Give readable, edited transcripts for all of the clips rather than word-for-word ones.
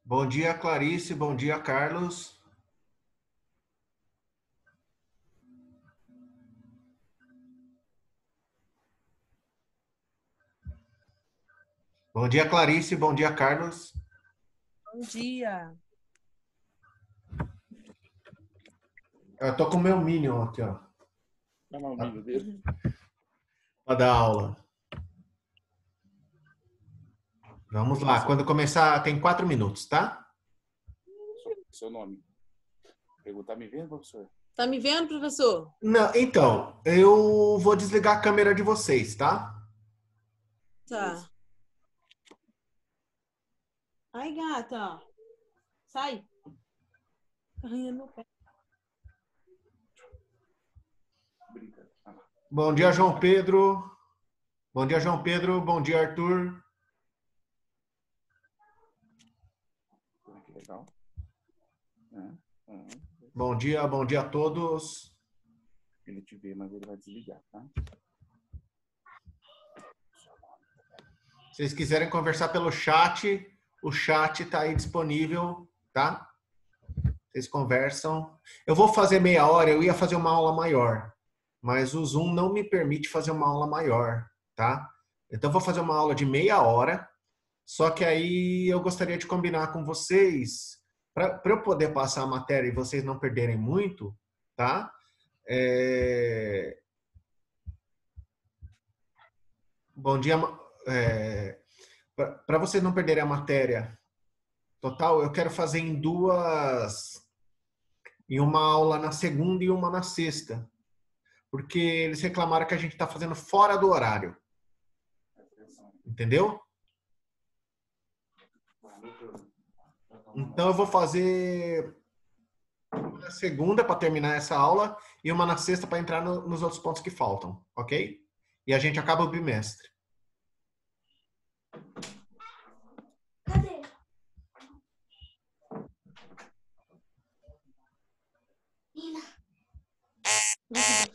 Bom dia, Clarice. Bom dia, Carlos. Bom dia, Clarice. Bom dia, Carlos. Bom dia. Eu tô com o meu Minion aqui, ó. Chama o milho dele. Pra dar aula. Vamos lá. Quando começar, tem 4 minutos, tá? Seu nome. Tá me vendo, professor? Tá me vendo, professor? Não, então, eu vou desligar a câmera de vocês, tá? Tá. Ai, gata. Sai. Arranhando meu pé. Brinca. Bom dia, João Pedro. Bom dia, João Pedro. Bom dia, Arthur. Que legal. Bom dia a todos. Ele te vê, mas ele vai desligar, tá? Se vocês quiserem conversar pelo chat, o chat tá aí disponível, tá? Vocês conversam. Eu vou fazer meia hora, eu ia fazer uma aula maior, mas o Zoom não me permite fazer uma aula maior, tá? Então, eu vou fazer uma aula de meia hora, só que aí eu gostaria de combinar com vocês, para eu poder passar a matéria e vocês não perderem muito, tá? Bom dia. Para vocês não perderem a matéria total, eu quero fazer em uma aula na segunda e uma na sexta, porque eles reclamaram que a gente está fazendo fora do horário. Entendeu? Então eu vou fazer uma na segunda para terminar essa aula e uma na sexta para entrar nos outros pontos que faltam, ok? E a gente acaba o bimestre. Cadê? Nina.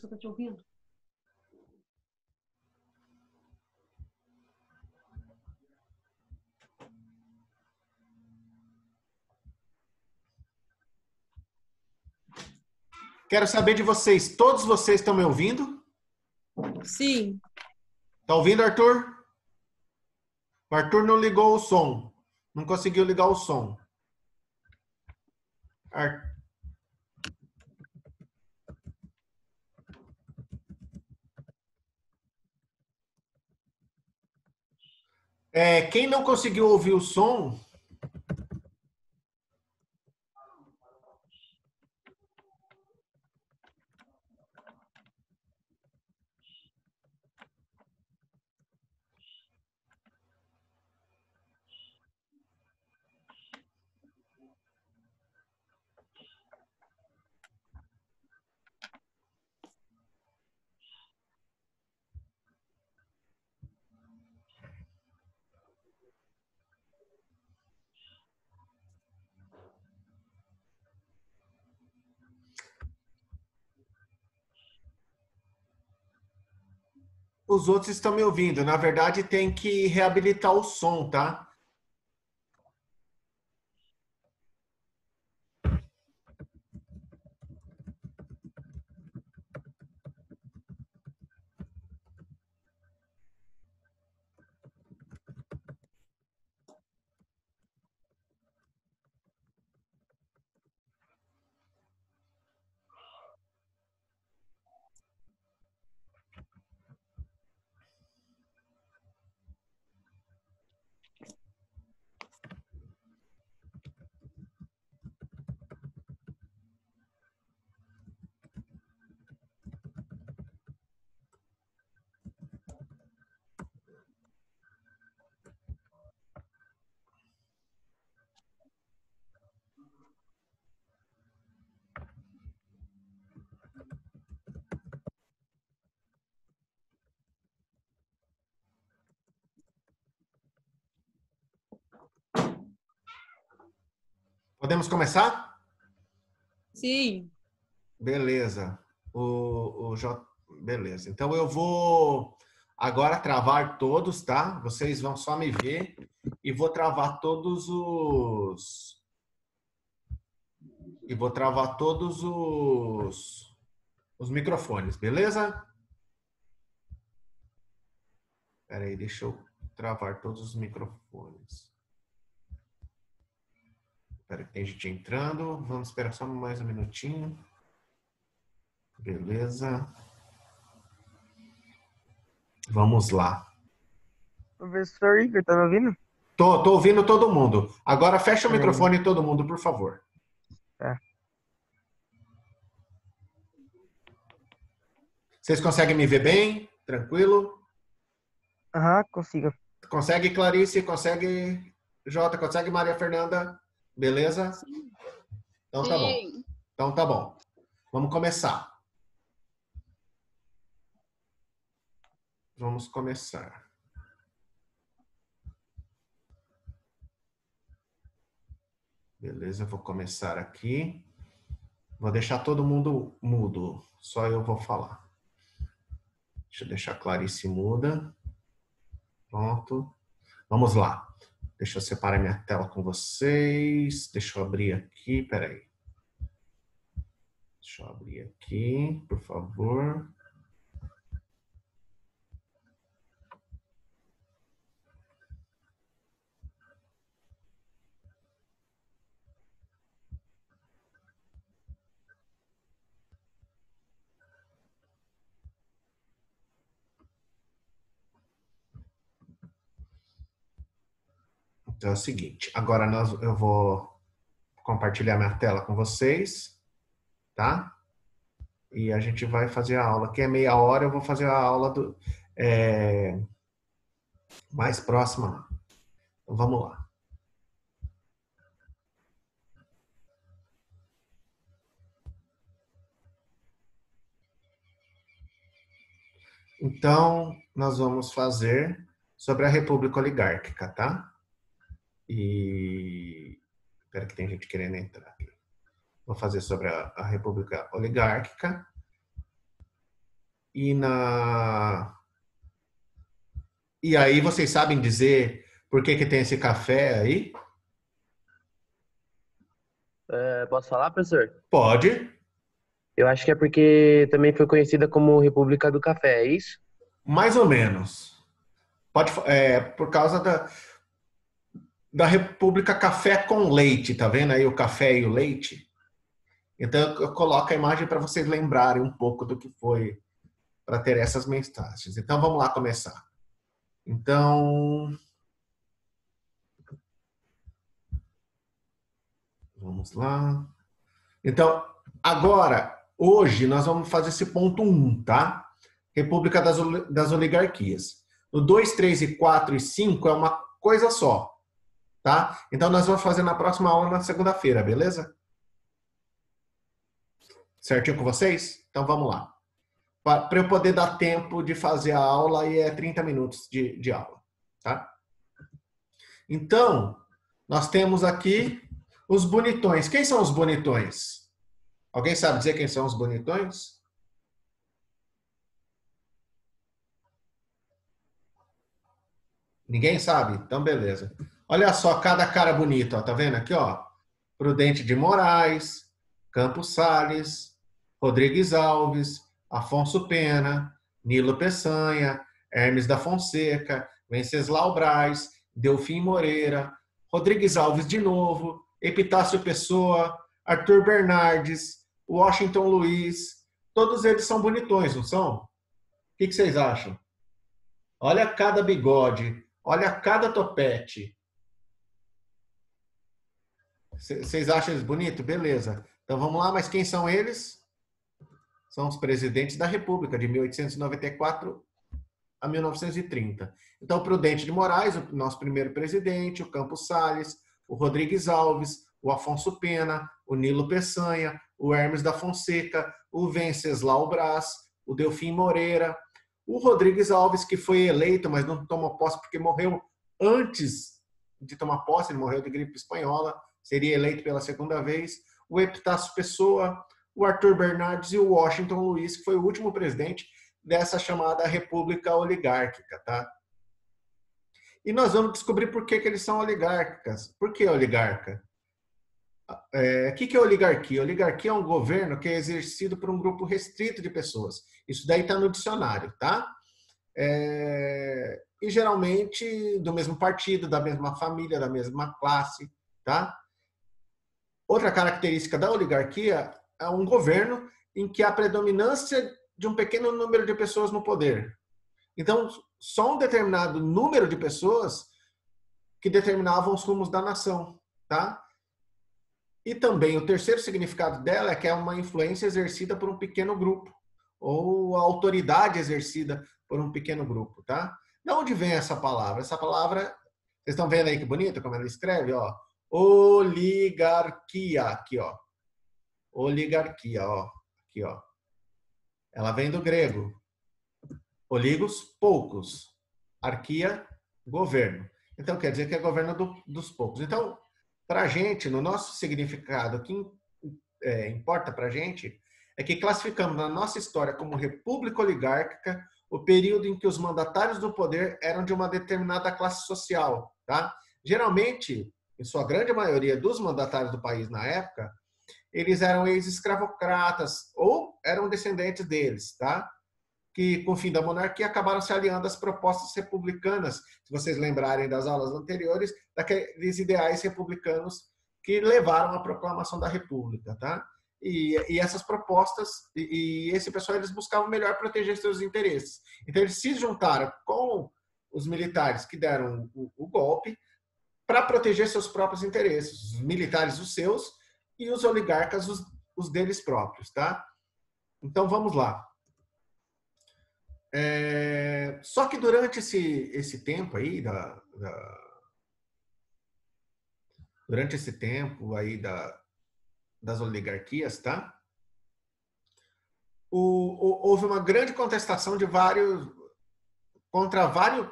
Você tá te ouvindo? Quero saber de vocês. Todos vocês estão me ouvindo? Sim. Tá ouvindo, Arthur? O Arthur não ligou o som. Não conseguiu ligar o som. Quem não conseguiu ouvir o som, os outros estão me ouvindo. Na verdade, tem que reabilitar o som, tá? Podemos começar? Sim. Beleza. Beleza. Então eu vou agora travar todos, tá? Vocês vão só me ver e vou travar todos os... E vou travar todos os microfones, beleza? Espera aí, deixa eu travar todos os microfones. Espera que tem gente entrando. Vamos esperar só mais um minutinho. Beleza. Vamos lá. Professor Igor, tá me ouvindo? Tô ouvindo todo mundo. Agora fecha o Beleza. microfone de todo mundo, por favor. Tá. Vocês conseguem me ver bem? Tranquilo? Aham, consigo. Consegue, Clarice? Consegue, Jota? Consegue, Maria Fernanda? Beleza? Então tá bom. Sim. Então tá bom. Vamos começar. Vamos começar. Beleza, eu vou começar aqui. Vou deixar todo mundo mudo. Só eu vou falar. Deixa eu deixar a Clarice muda. Pronto. Vamos lá. Deixa eu separar minha tela com vocês. Deixa eu abrir aqui. Peraí. Deixa eu abrir aqui, por favor. Então é o seguinte, agora eu vou compartilhar minha tela com vocês, tá? E a gente vai fazer a aula. Aqui é meia hora, eu vou fazer a aula mais próxima. Então vamos lá. Então, nós vamos fazer sobre a República Oligárquica, tá? E... Espera que tem gente querendo entrar aqui. Vou fazer sobre a República Oligárquica. E aí vocês sabem dizer por que tem esse café aí? Posso falar, professor? Pode. Eu acho que é porque também foi conhecida como República do Café, é isso? Mais ou menos. Por causa da República Café com Leite, tá vendo aí o café e o leite? Então eu coloco a imagem para vocês lembrarem um pouco do que foi para ter essas mensagens. Então vamos lá começar. Então vamos lá. Então agora, hoje nós vamos fazer esse ponto 1, tá? República das Oligarquias. No 2, 3 e 4 e 5 é uma coisa só, tá? Então nós vamos fazer na próxima aula, na segunda-feira, beleza? Certinho com vocês? Então vamos lá. Para eu poder dar tempo de fazer a aula, e é 30 minutos de aula, tá? Então, nós temos aqui os bonitões. Quem são os bonitões? Alguém sabe dizer quem são os bonitões? Ninguém sabe? Então, beleza. Olha só cada cara bonita, ó, tá vendo aqui, ó? Prudente de Moraes, Campos Salles, Rodrigues Alves, Afonso Pena, Nilo Peçanha, Hermes da Fonseca, Venceslau Braz, Delfim Moreira, Rodrigues Alves de novo, Epitácio Pessoa, Arthur Bernardes, Washington Luiz. Todos eles são bonitões, não são? O que vocês acham? Olha cada bigode, olha cada topete. Vocês acham eles bonitos? Beleza. Então vamos lá, mas quem são eles? São os presidentes da República, de 1894 a 1930. Então, o Prudente de Moraes, o nosso primeiro presidente, o Campos Salles, o Rodrigues Alves, o Afonso Pena, o Nilo Peçanha, o Hermes da Fonseca, o Venceslau Braz, o Delfim Moreira, o Rodrigues Alves, que foi eleito, mas não tomou posse porque morreu antes de tomar posse, ele morreu de gripe espanhola, seria eleito pela segunda vez, o Epitácio Pessoa, o Arthur Bernardes e o Washington Luiz, que foi o último presidente dessa chamada república oligárquica, tá? E nós vamos descobrir por que eles são oligárquicas. Por que oligarca? O que é oligarquia? Oligarquia é um governo que é exercido por um grupo restrito de pessoas. Isso daí está no dicionário, tá? E geralmente do mesmo partido, da mesma família, da mesma classe, tá? Outra característica da oligarquia é um governo em que há predominância de um pequeno número de pessoas no poder. Então, só um determinado número de pessoas que determinavam os rumos da nação, tá? E também o terceiro significado dela é que é uma influência exercida por um pequeno grupo, ou a autoridade exercida por um pequeno grupo, tá? De onde vem essa palavra? Essa palavra, vocês estão vendo aí que bonito como ela escreve, ó? Oligarquia, aqui, ó. Oligarquia, ó. Aqui, ó. Ela vem do grego. Oligos, poucos. Arquia, governo. Então, quer dizer que é governo dos poucos. Então, para a gente, no nosso significado, o que importa para a gente é que classificamos na nossa história como república oligárquica o período em que os mandatários do poder eram de uma determinada classe social, tá? Geralmente, em sua grande maioria dos mandatários do país na época, eles eram ex-escravocratas ou eram descendentes deles, tá? Que, com o fim da monarquia, acabaram se aliando às propostas republicanas, se vocês lembrarem das aulas anteriores, daqueles ideais republicanos que levaram à proclamação da República, tá? E essas propostas, e esse pessoal, eles buscavam melhor proteger seus interesses. Então, eles se juntaram com os militares que deram o golpe para proteger seus próprios interesses. Os militares, os seus, e os oligarcas, os deles próprios, tá? Então, vamos lá. Só que durante esse tempo aí durante esse tempo aí das oligarquias, tá? Houve uma grande contestação de contra vários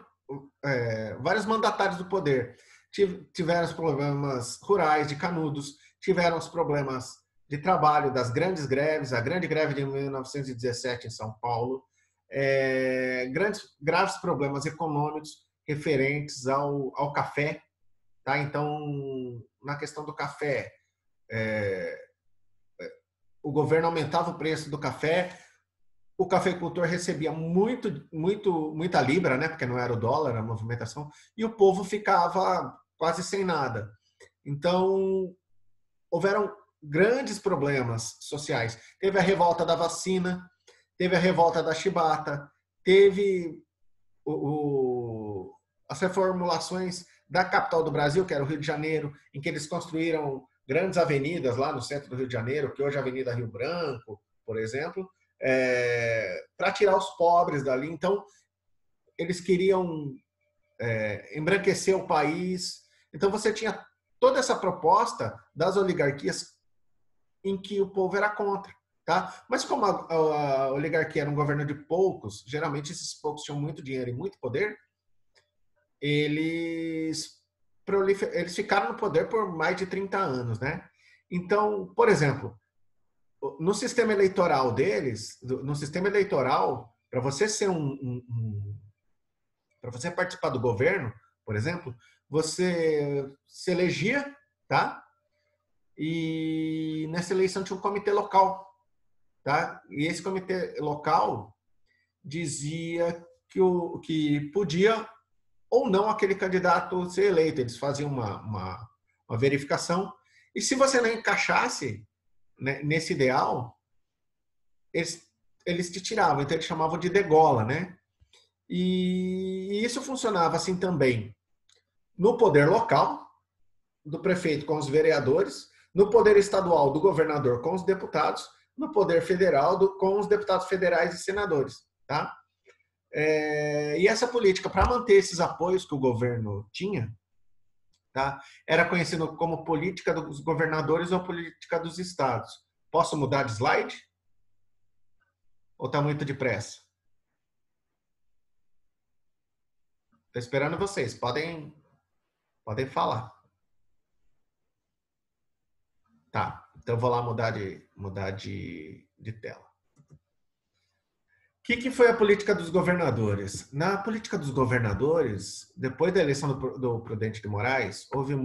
mandatários do poder. Tiveram os problemas rurais de Canudos, tiveram os problemas de trabalho das grandes greves, a grande greve de 1917 em São Paulo, graves problemas econômicos referentes ao café, tá? Então, na questão do café, o governo aumentava o preço do café, o cafeicultor recebia muita libra, né? Porque não era o dólar a movimentação, e o povo ficava quase sem nada. Então, houveram grandes problemas sociais. Teve a revolta da vacina, teve a revolta da chibata, teve as reformulações da capital do Brasil, que era o Rio de Janeiro, em que eles construíram grandes avenidas lá no centro do Rio de Janeiro, que hoje é a Avenida Rio Branco, por exemplo, para tirar os pobres dali. Então, eles queriam embranquecer o país. Então, você tinha toda essa proposta das oligarquias em que o povo era contra. Tá? Mas como a oligarquia era um governo de poucos, geralmente esses poucos tinham muito dinheiro e muito poder, eles ficaram no poder por mais de 30 anos. Né? Então, por exemplo, no sistema eleitoral deles, para você ser para você participar do governo, por exemplo, você se elegia, tá? E nessa eleição tinha um comitê local, tá? E esse comitê local dizia que podia ou não aquele candidato ser eleito. Eles faziam uma verificação. E se você não encaixasse, né, nesse ideal, eles te tiravam. Então, eles chamavam de degola, né? E isso funcionava assim também no poder local, do prefeito com os vereadores, no poder estadual, do governador com os deputados, no poder federal, com os deputados federais e senadores, tá? E essa política, para manter esses apoios que o governo tinha, tá? Era conhecido como política dos governadores ou política dos estados. Posso mudar de slide? Ou está muito depressa? Estou esperando vocês. Podem falar. Tá. Então eu vou lá mudar de tela. O que foi a política dos governadores? Na política dos governadores, depois da eleição do Prudente de Moraes, houveram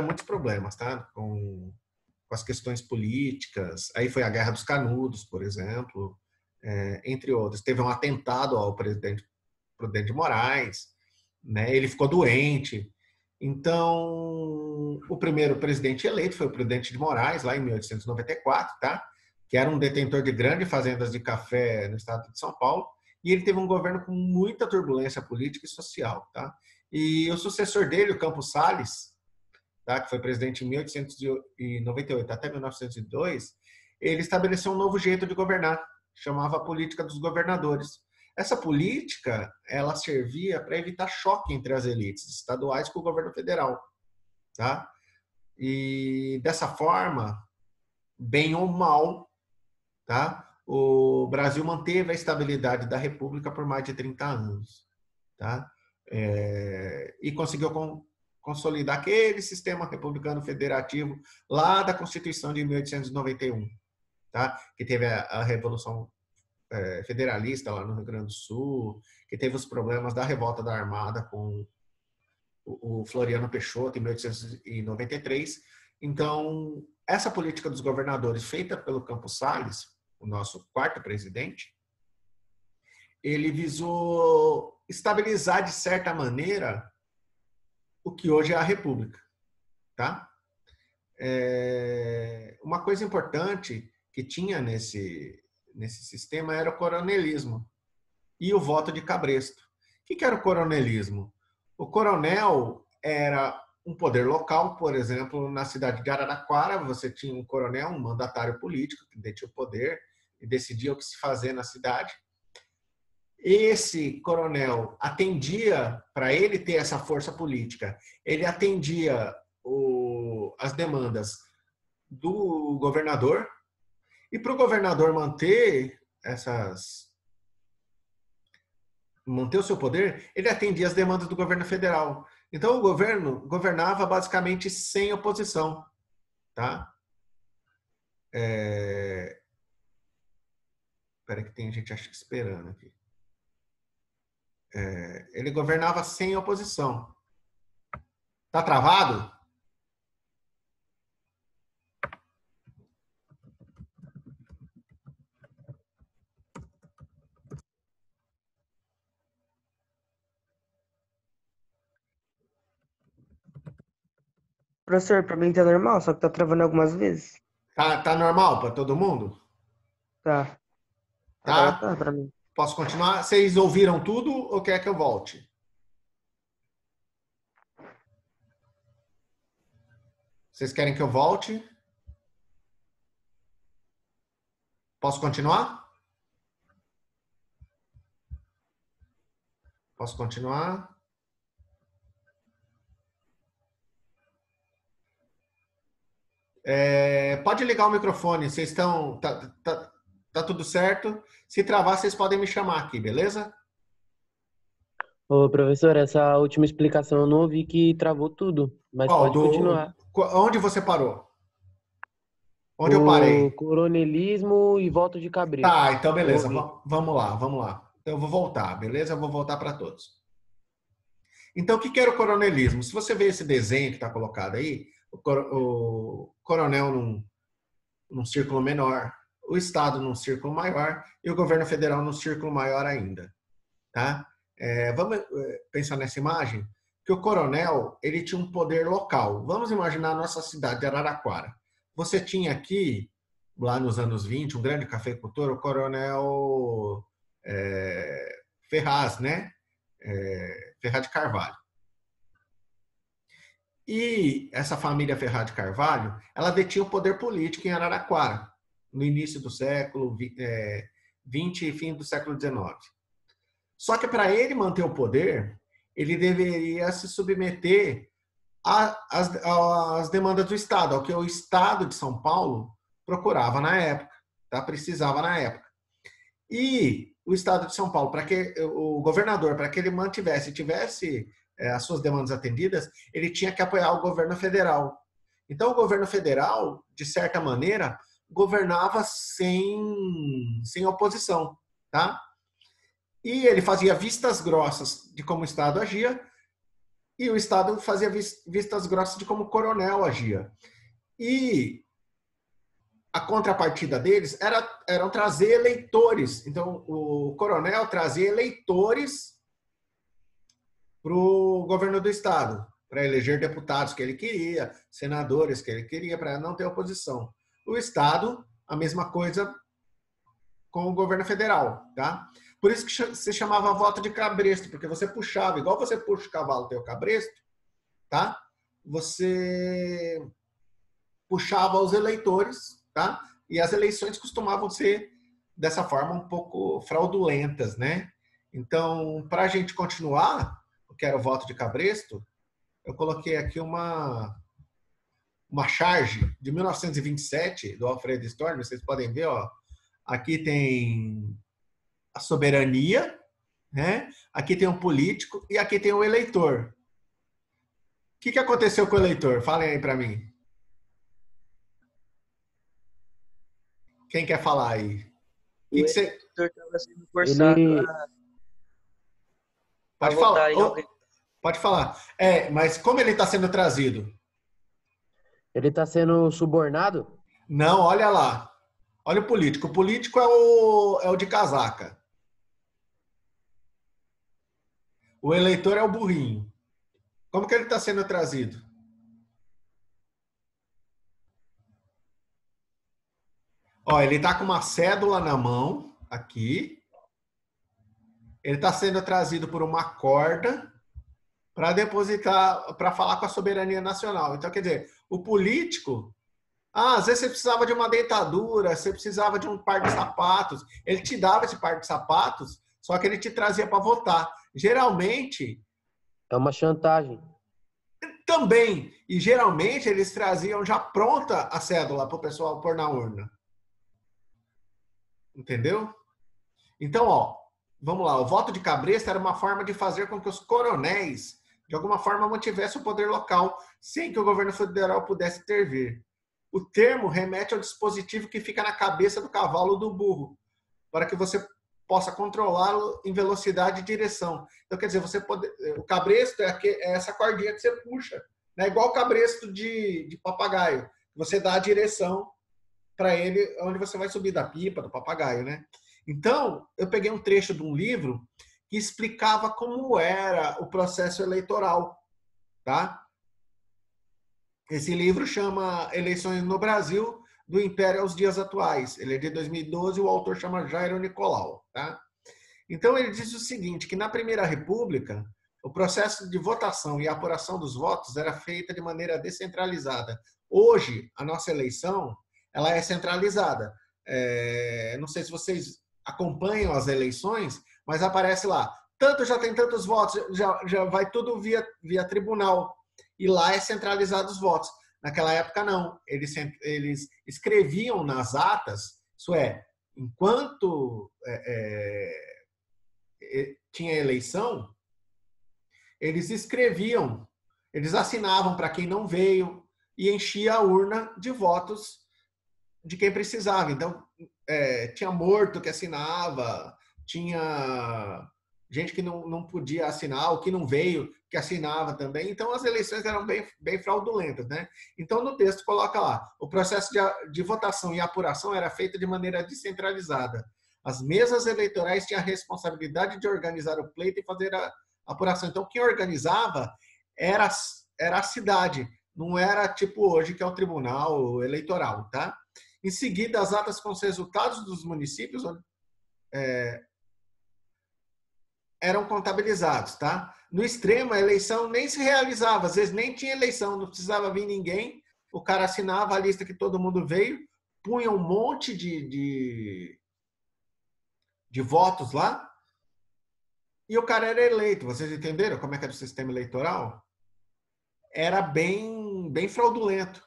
muitos problemas, tá? Com as questões políticas. Aí foi a Guerra dos Canudos, por exemplo, entre outros. Teve um atentado ao presidente Prudente de Moraes, né? Ele ficou doente. Então, o primeiro presidente eleito foi o Prudente de Moraes, lá em 1894, tá? Que era um detentor de grandes fazendas de café no estado de São Paulo, e ele teve um governo com muita turbulência política e social, tá? E o sucessor dele, o Campos Salles, tá? Que foi presidente em 1898 até 1902, ele estabeleceu um novo jeito de governar, chamava a política dos governadores. Essa política, ela servia para evitar choque entre as elites estaduais com o governo federal, tá? E dessa forma, bem ou mal, tá? O Brasil manteve a estabilidade da República por mais de 30 anos, tá? E conseguiu consolidar aquele sistema republicano federativo lá da Constituição de 1891, tá? Que teve a Revolução Federalista lá no Rio Grande do Sul, que teve os problemas da revolta da Armada com o Floriano Peixoto em 1893. Então, essa política dos governadores feita pelo Campos Salles, o nosso quarto presidente, ele visou estabilizar de certa maneira o que hoje é a República, tá? Uma coisa importante que tinha nesse sistema era o coronelismo e o voto de cabresto. O que era o coronelismo? O coronel era um poder local, por exemplo, na cidade de Araraquara, você tinha um coronel, um mandatário político que detinha o poder e decidia o que se fazer na cidade. Esse coronel atendia, para ele ter essa força política, ele atendia as demandas do governador, e para o governador manter o seu poder, ele atendia as demandas do governo federal. Então, o governo governava basicamente sem oposição, tá? Espera que tem gente, acho que esperando aqui. Ele governava sem oposição. Tá travado? Professor, pra mim tá normal, só que tá travando algumas vezes. Tá normal para todo mundo? Tá. Tá? Agora tá pra mim. Posso continuar? Vocês ouviram tudo ou quer que eu volte? Vocês querem que eu volte? Posso continuar? Posso continuar? Pode ligar o microfone. Vocês estão... Tá tudo certo? Se travar, vocês podem me chamar aqui, beleza? Ô, professor, essa última explicação eu não ouvi que travou tudo, mas pode continuar. Onde você parou? Onde eu parei? Coronelismo e voto de cabresto. Tá, então beleza. Vamos lá. Eu vou voltar, beleza? Eu vou voltar para todos. Então, o que era o coronelismo? Se você ver esse desenho que está colocado aí, o coronel num círculo menor, o Estado num círculo maior e o governo federal num círculo maior ainda, tá? Vamos pensar nessa imagem, que o coronel, ele tinha um poder local. Vamos imaginar a nossa cidade de Araraquara. Você tinha aqui, lá nos anos 20, um grande cafeicultor, o coronel Ferraz, né? Ferraz de Carvalho. E essa família Ferraz de Carvalho, ela detinha o poder político em Araraquara, no início do século XX e fim do século XIX. Só que para ele manter o poder, ele deveria se submeter às demandas do Estado, ao que o Estado de São Paulo procurava na época, tá? Precisava na época. E o Estado de São Paulo, o governador, para que ele tivesse as suas demandas atendidas, ele tinha que apoiar o governo federal. Então, o governo federal, de certa maneira, governava sem oposição, tá? E ele fazia vistas grossas de como o Estado agia, e o Estado fazia vistas grossas de como o coronel agia. E a contrapartida deles eram trazer eleitores. Então, o coronel trazia eleitores para o governo do Estado, para eleger deputados que ele queria, senadores que ele queria, para não ter oposição. O Estado, a mesma coisa com o governo federal, tá? Por isso que se chamava voto de cabresto, porque você puxava, igual você puxa o cavalo, tem o cabresto, tá? Você puxava os eleitores, tá? E as eleições costumavam ser dessa forma um pouco fraudulentas, né? Então, para a gente continuar, o que era o voto de cabresto, eu coloquei aqui uma charge de 1927 do Alfredo Storm, vocês podem ver, ó. Aqui tem a soberania, né? Aqui tem um político e aqui tem o eleitor. O que aconteceu com o eleitor? Falem aí para mim. Quem quer falar aí? O você... eleitor estava sendo forçado Pode a votar falar. em alguém. Pode falar. Mas como ele está sendo trazido? Ele está sendo subornado? Não, olha lá. Olha o político. O político é o de casaca. O eleitor é o burrinho. Como que ele está sendo trazido? Ó, ele está com uma cédula na mão, aqui. Ele está sendo trazido por uma corda para depositar, para falar com a soberania nacional. Então, quer dizer, o político... às vezes você precisava de uma dentadura, você precisava de um par de sapatos. Ele te dava esse par de sapatos, só que ele te trazia para votar. Geralmente... É uma chantagem. Também. E geralmente eles traziam já pronta a cédula para o pessoal pôr na urna. Entendeu? Então, ó, vamos lá. O voto de cabresto era uma forma de fazer com que os coronéis, de alguma forma, mantivessem o poder local, sem que o governo federal pudesse intervir. O termo remete ao dispositivo que fica na cabeça do cavalo ou do burro, para que você possa controlá-lo em velocidade e direção. Então, quer dizer, o cabresto é essa cordinha que você puxa, né? Igual o cabresto de papagaio. Você dá a direção para ele onde você vai subir da pipa, do papagaio, né? Então, eu peguei um trecho de um livro que explicava como era o processo eleitoral, tá? Esse livro chama Eleições no Brasil, do Império aos Dias Atuais. Ele é de 2012 e o autor chama Jairo Nicolau, tá? Então, ele diz o seguinte, que na Primeira República, o processo de votação e apuração dos votos era feita de maneira descentralizada. Hoje, a nossa eleição, ela é centralizada. Não sei se vocês acompanham as eleições, mas aparece lá, já tem tantos votos, já vai tudo via tribunal. E lá é centralizado os votos. Naquela época, não. Eles escreviam nas atas, isso é, enquanto tinha eleição, eles escreviam, eles assinavam para quem não veio e enchia a urna de votos de quem precisava. Então, tinha morto que assinava, tinha gente que não podia assinar, ou que não veio, que assinava também. Então, as eleições eram bem fraudulentas, né? Então, no texto, coloca lá, o processo de votação e apuração era feito de maneira descentralizada. As mesas eleitorais tinham a responsabilidade de organizar o pleito e fazer a apuração. Então, quem organizava era a cidade, não era tipo hoje, que é o tribunal eleitoral, tá? Em seguida, as atas com os resultados dos municípios eram contabilizados, tá? No extremo, a eleição nem se realizava, às vezes nem tinha eleição, não precisava vir ninguém, o cara assinava a lista que todo mundo veio, punha um monte de votos lá, e o cara era eleito. Vocês entenderam como é que era o sistema eleitoral? Era bem fraudulento.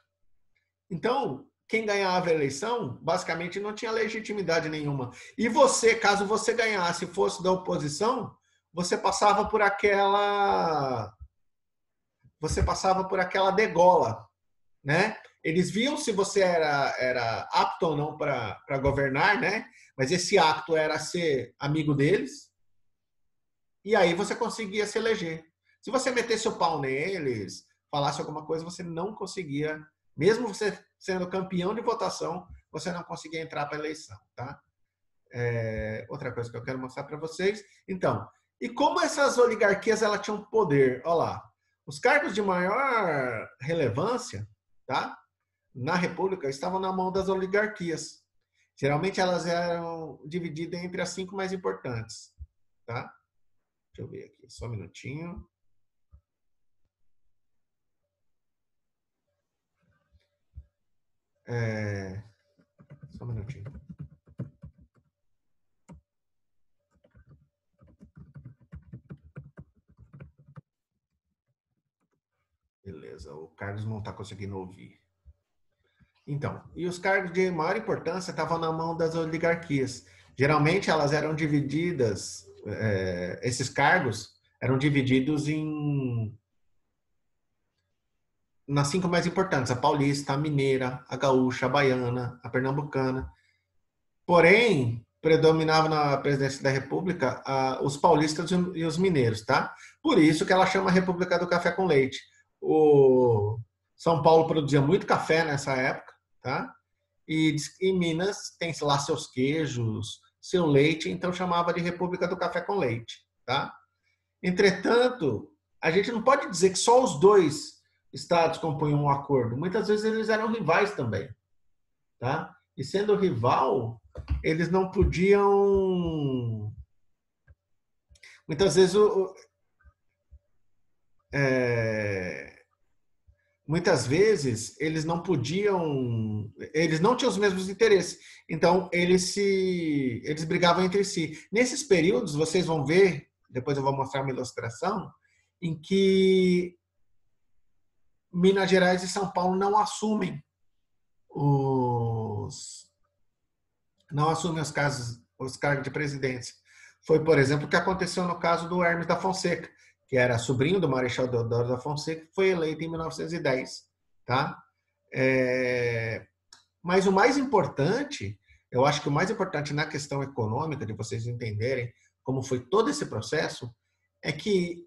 Então, quem ganhava a eleição, basicamente não tinha legitimidade nenhuma. E você, caso você ganhasse, fosse da oposição, você passava por aquela degola, né? Eles viam se você era apto ou não para governar, né? Mas esse apto era ser amigo deles, e aí você conseguia se eleger. Se você metesse o pau neles, falasse alguma coisa, você não conseguia, mesmo você sendo campeão de votação, você não conseguia entrar para a eleição, tá? Outra coisa que eu quero mostrar para vocês. Então, e como essas oligarquias elas tinham poder? Olha lá, os cargos de maior relevância, tá? Na República estavam na mão das oligarquias. Geralmente elas eram divididas entre as 5 mais importantes, tá? Deixa eu ver aqui, só um minutinho. Só um minutinho. Beleza, o Carlos não está conseguindo ouvir. Então, e os cargos de maior importância estavam na mão das oligarquias. Geralmente elas eram divididas, esses cargos eram divididos nas 5 mais importantes: a paulista, a mineira, a gaúcha, a baiana, a pernambucana. Porém, predominava na presidência da República os paulistas e os mineiros, tá? Por isso que ela chama República do Café com Leite. O São Paulo produzia muito café nessa época, tá? E Minas tem lá seus queijos, seu leite, então chamava de República do Café com Leite, tá? Entretanto, a gente não pode dizer que só os 2 estados compunham um acordo. Muitas vezes eles eram rivais também, tá? E sendo rival, eles não podiam... Muitas vezes eles não podiam, eles não tinham os mesmos interesses, então eles brigavam entre si. Nesses períodos, vocês vão ver, depois eu vou mostrar uma ilustração, em que Minas Gerais e São Paulo não assumem os cargos de presidência. Foi, por exemplo, o que aconteceu no caso do Hermes da Fonseca, que era sobrinho do Marechal Deodoro da Fonseca, que foi eleito em 1910, tá? Mas o mais importante, eu acho que o mais importante na questão econômica, de vocês entenderem como foi todo esse processo, é que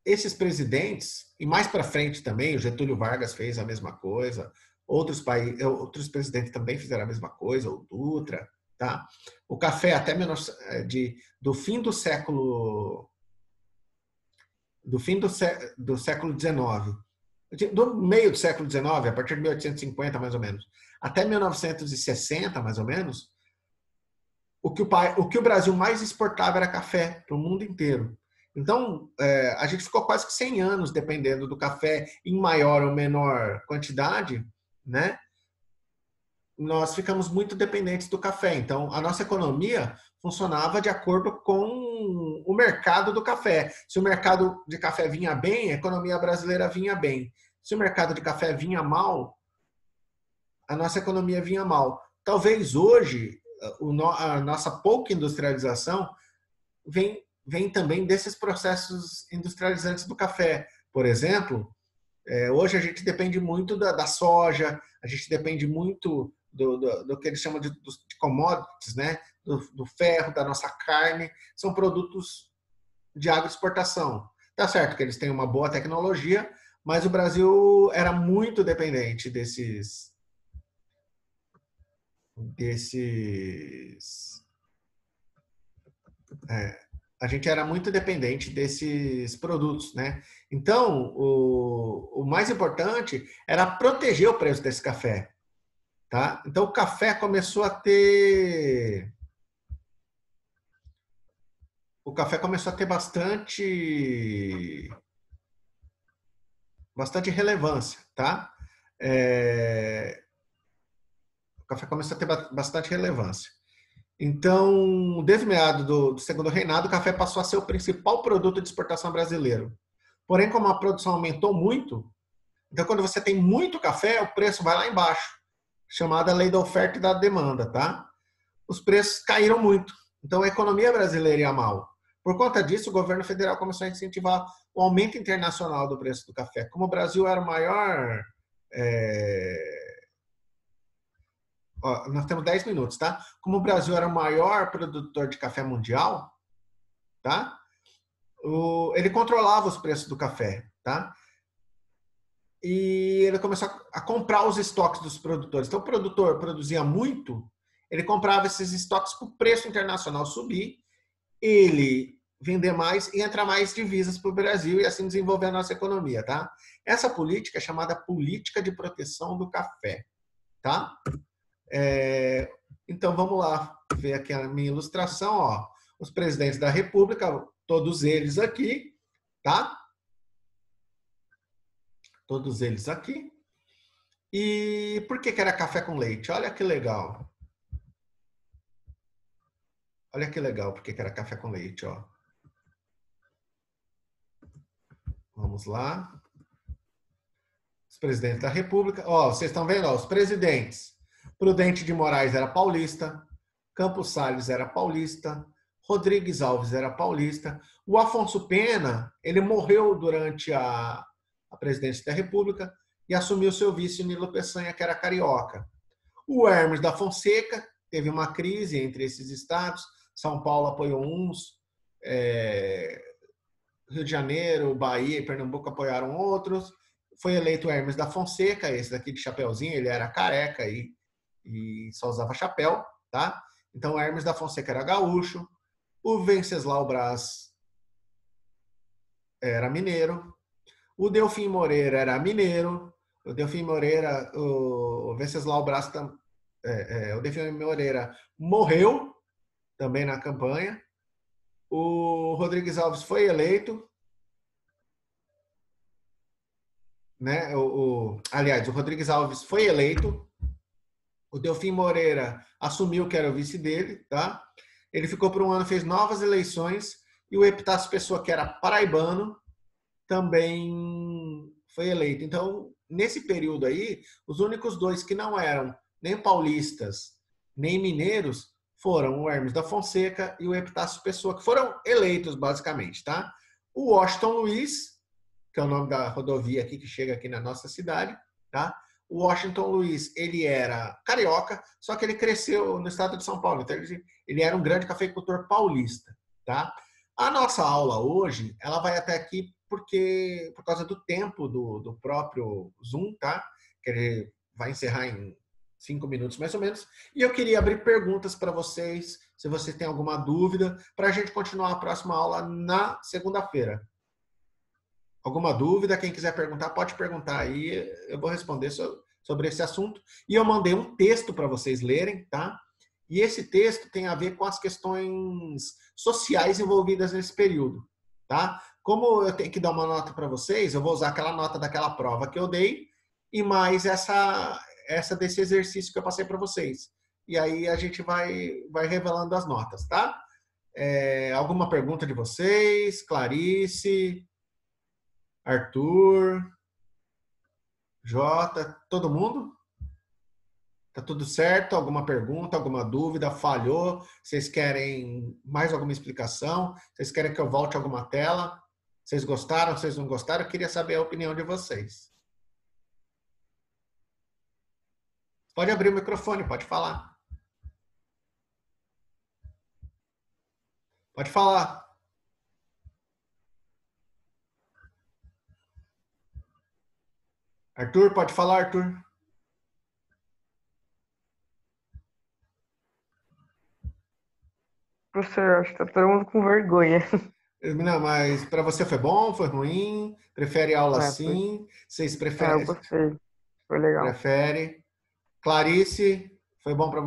esses presidentes, e mais para frente também, o Getúlio Vargas fez a mesma coisa, outros presidentes também fizeram a mesma coisa, o Dutra, tá? O café até do fim do século XIX, do meio do século XIX, a partir de 1850 mais ou menos, até 1960 mais ou menos, o que o Brasil mais exportava era café para o mundo inteiro. Então, a gente ficou quase que 100 anos dependendo do café em maior ou menor quantidade, né? Nós ficamos muito dependentes do café. Então, a nossa economia funcionava de acordo com o mercado do café. Se o mercado de café vinha bem, a economia brasileira vinha bem. Se o mercado de café vinha mal, a nossa economia vinha mal. Talvez hoje, a nossa pouca industrialização vem também desses processos industrializantes do café. Por exemplo, hoje a gente depende muito da soja, a gente depende muito do que eles chamam de commodities, né? Do ferro, da nossa carne, são produtos de agroexportação. Tá certo que eles têm uma boa tecnologia, mas o Brasil era muito dependente a gente era muito dependente desses produtos, né? Então, o mais importante era proteger o preço desse café, tá? Então, o café começou a ter bastante relevância, tá? O café começou a ter bastante relevância. Então, desde o meado do segundo reinado, o café passou a ser o principal produto de exportação brasileiro. Porém, como a produção aumentou muito, então quando você tem muito café, o preço vai lá embaixo, chamada lei da oferta e da demanda, tá? Os preços caíram muito. Então, a economia brasileira ia mal. Por conta disso, o governo federal começou a incentivar o aumento internacional do preço do café. Como o Brasil era o maior Ó, nós temos 10 minutos, tá? Como o Brasil era o maior produtor de café mundial, tá? Ele controlava os preços do café, tá? E ele começou a comprar os estoques dos produtores. Então, o produtor produzia muito, ele comprava esses estoques para o preço internacional subir, ele vender mais e entrar mais divisas para o Brasil e assim desenvolver a nossa economia, tá? Essa política é chamada política de proteção do café, tá? Então, vamos lá ver aqui a minha ilustração, ó. Os presidentes da República, todos eles aqui, tá? Todos eles aqui. E por que era café com leite? Olha que legal. Olha que legal porque era café com leite, ó. Vamos lá. Os presidentes da República. Ó, vocês estão vendo? Ó, os presidentes. Prudente de Moraes era paulista. Campos Salles era paulista. Rodrigues Alves era paulista. O Afonso Pena, ele morreu durante a presidência da República e assumiu seu vice Nilo Peçanha, que era carioca. O Hermes da Fonseca teve uma crise entre esses estados. São Paulo apoiou uns, Rio de Janeiro, Bahia e Pernambuco apoiaram outros. Foi eleito o Hermes da Fonseca, esse daqui de chapeuzinho, ele era careca e só usava chapéu, tá? Então, o Hermes da Fonseca era gaúcho. O Venceslau Braz era mineiro. O Delfim Moreira era mineiro. O Delfim Moreira, o Venceslau Braz, o Delfim Moreira morreu também na campanha. O Rodrigues Alves foi eleito, né? Aliás, o Rodrigues Alves foi eleito. O Delfim Moreira assumiu que era o vice dele, tá? Ele ficou por um ano, fez novas eleições, e o Epitácio Pessoa, que era paraibano, também foi eleito. Então, nesse período aí, os únicos dois que não eram nem paulistas, nem mineiros, foram o Hermes da Fonseca e o Epitácio Pessoa, que foram eleitos, basicamente, tá? O Washington Luiz, que é o nome da rodovia aqui que chega aqui na nossa cidade, tá? O Washington Luiz, ele era carioca, só que ele cresceu no estado de São Paulo. Então, ele era um grande cafeicultor paulista, tá? A nossa aula hoje, ela vai até aqui por causa do tempo do próprio Zoom, tá? Que ele vai encerrar em 5 minutos, mais ou menos. E eu queria abrir perguntas para vocês, se vocês têm alguma dúvida, para a gente continuar a próxima aula na segunda-feira. Alguma dúvida? Quem quiser perguntar, pode perguntar aí. Eu vou responder sobre esse assunto. E eu mandei um texto para vocês lerem, tá? E esse texto tem a ver com as questões sociais envolvidas nesse período, tá? Como eu tenho que dar uma nota para vocês, eu vou usar aquela nota daquela prova que eu dei e mais essa desse exercício que eu passei para vocês. E aí a gente vai revelando as notas, tá? Alguma pergunta de vocês? Clarice? Arthur, Jota, todo mundo? Tá tudo certo? Alguma pergunta, alguma dúvida? Falhou? Vocês querem mais alguma explicação? Vocês querem que eu volte alguma tela? Vocês gostaram? Vocês não gostaram? Eu queria saber a opinião de vocês. Pode abrir o microfone, pode falar. Pode falar. Arthur, pode falar, Arthur. Professor, acho que tá todo mundo com vergonha. Não, mas para você foi bom, foi ruim? Prefere aula assim? Vocês preferem? Eu gostei. Foi legal. Prefere? Clarice, foi bom para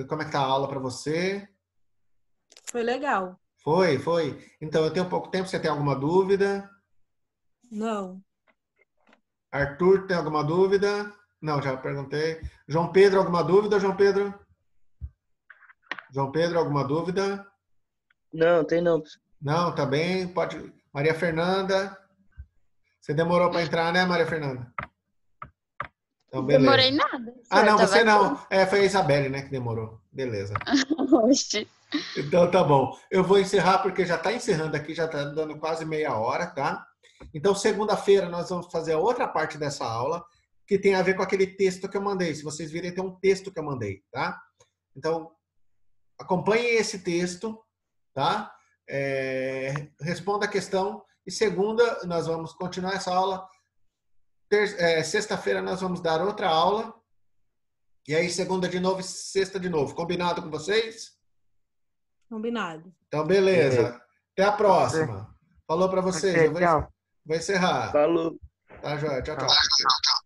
como é que tá a aula para você? Foi legal. Foi. Então, eu tenho pouco tempo, você tem alguma dúvida? Não. Arthur, tem alguma dúvida? Não, já perguntei. João Pedro, alguma dúvida, João Pedro? João Pedro, alguma dúvida? Não, tem não. Não, tá bem. Pode. Maria Fernanda. Você demorou para entrar, né, Maria Fernanda? Então, beleza. Demorei nada. Ah, não, você não. Foi a Isabelle, né, que demorou. Beleza. Oxe. Então, tá bom. Eu vou encerrar porque já está encerrando aqui, já está dando quase meia hora, tá? Então, segunda-feira, nós vamos fazer a outra parte dessa aula, que tem a ver com aquele texto que eu mandei. Se vocês virem, tem um texto que eu mandei, tá? Então, acompanhem esse texto, tá? Responda a questão. E segunda, nós vamos continuar essa aula. Sexta-feira, nós vamos dar outra aula. E aí, segunda de novo e sexta de novo. Combinado com vocês? Combinado. Então, beleza. Até a próxima. Falou para vocês. Ok, Eu tchau. vou encerrar. Falou. Tá, joia. Tchau, tchau. Tchau.